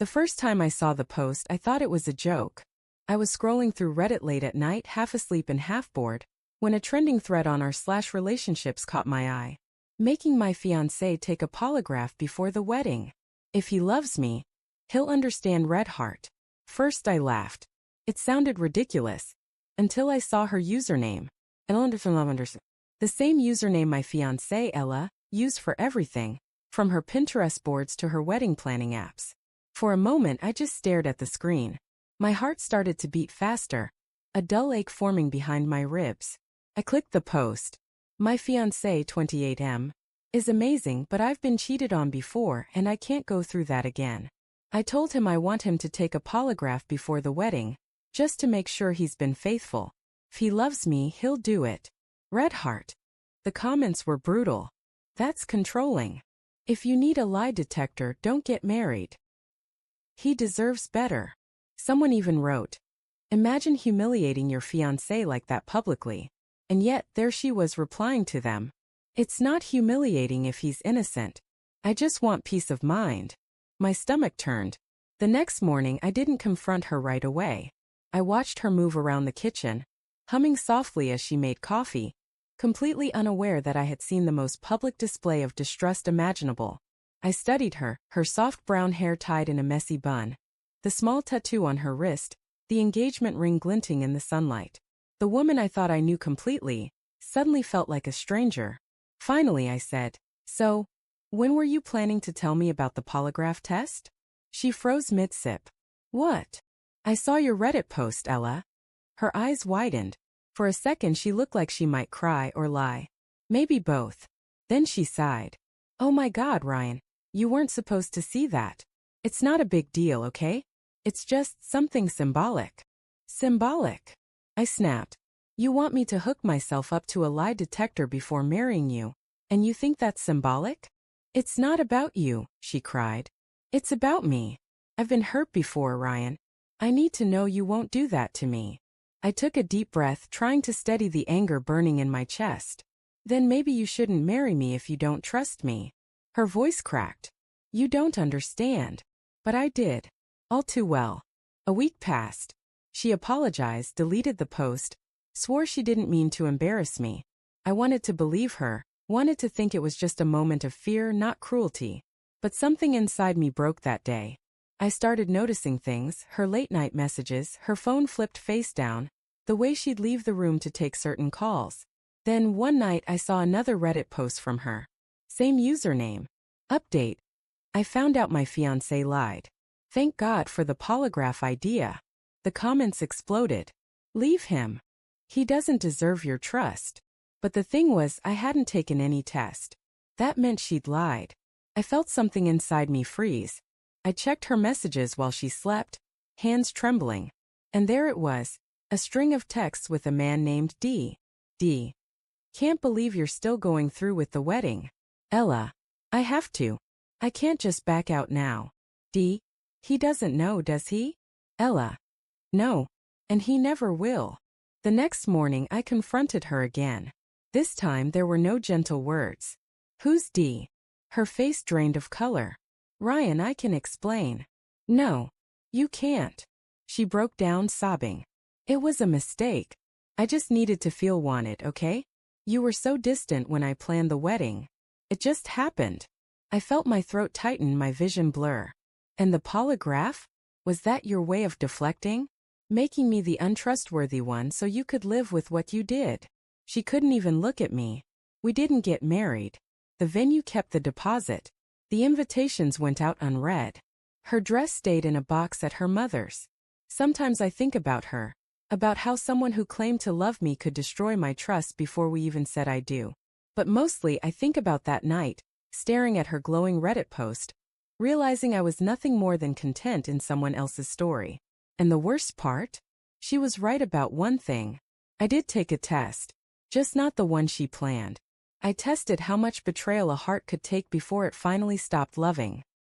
The first time I saw the post, I thought it was a joke. I was scrolling through Reddit late at night, half asleep and half bored, when a trending thread on r/relationships caught my eye. Making my fiancé take a polygraph before the wedding. If he loves me, he'll understand red heart. First I laughed. It sounded ridiculous. Until I saw her username. The same username my fiancée, Ella, used for everything, from her Pinterest boards to her wedding planning apps. For a moment I just stared at the screen. My heart started to beat faster, a dull ache forming behind my ribs. I clicked the post. My fiancé, 28M, is amazing, but I've been cheated on before and I can't go through that again. I told him I want him to take a polygraph before the wedding, just to make sure he's been faithful. If he loves me, he'll do it. Red heart. The comments were brutal. That's controlling. If you need a lie detector, don't get married. He deserves better. Someone even wrote, imagine humiliating your fiancé like that publicly. And yet, there she was replying to them. It's not humiliating if he's innocent. I just want peace of mind. My stomach turned. The next morning I didn't confront her right away. I watched her move around the kitchen, humming softly as she made coffee, completely unaware that I had seen the most public display of distrust imaginable. I studied her, her soft brown hair tied in a messy bun, the small tattoo on her wrist, the engagement ring glinting in the sunlight. The woman I thought I knew completely suddenly felt like a stranger. Finally I said, so, when were you planning to tell me about the polygraph test? She froze mid-sip. What? I saw your Reddit post, Ella. Her eyes widened. For a second she looked like she might cry or lie. Maybe both. Then she sighed. Oh my God, Ryan, you weren't supposed to see that. It's not a big deal, okay? It's just something symbolic. Symbolic? I snapped. You want me to hook myself up to a lie detector before marrying you, and you think that's symbolic? It's not about you, she cried. It's about me. I've been hurt before, Ryan. I need to know you won't do that to me. I took a deep breath, trying to steady the anger burning in my chest. Then maybe you shouldn't marry me if you don't trust me. Her voice cracked. You don't understand. But I did. All too well. A week passed. She apologized, deleted the post, swore she didn't mean to embarrass me. I wanted to believe her, wanted to think it was just a moment of fear, not cruelty. But something inside me broke that day. I started noticing things, her late-night messages, her phone flipped face down, the way she'd leave the room to take certain calls. Then one night I saw another Reddit post from her. Same username. Update. I found out my fiancé lied. Thank God for the polygraph idea. The comments exploded. Leave him. He doesn't deserve your trust. But the thing was, I hadn't taken any test. That meant she'd lied. I felt something inside me freeze. I checked her messages while she slept, hands trembling. And there it was, a string of texts with a man named D. D. Can't believe you're still going through with the wedding. Ella. I have to. I can't just back out now. D. He doesn't know, does he? Ella. No. And he never will. The next morning I confronted her again. This time there were no gentle words. Who's D? Her face drained of color. Ryan, I can explain. No. You can't. She broke down, sobbing. It was a mistake. I just needed to feel wanted, okay? You were so distant when I planned the wedding. It just happened. I felt my throat tighten, my vision blur. And the polygraph? Was that your way of deflecting? Making me the untrustworthy one so you could live with what you did? She couldn't even look at me. We didn't get married. The venue kept the deposit. The invitations went out unread. Her dress stayed in a box at her mother's. Sometimes I think about her, about how someone who claimed to love me could destroy my trust before we even said I do. But mostly I think about that night, staring at her glowing Reddit post, realizing I was nothing more than content in someone else's story. And the worst part? She was right about one thing. I did take a test, just not the one she planned. I tested how much betrayal a heart could take before it finally stopped loving.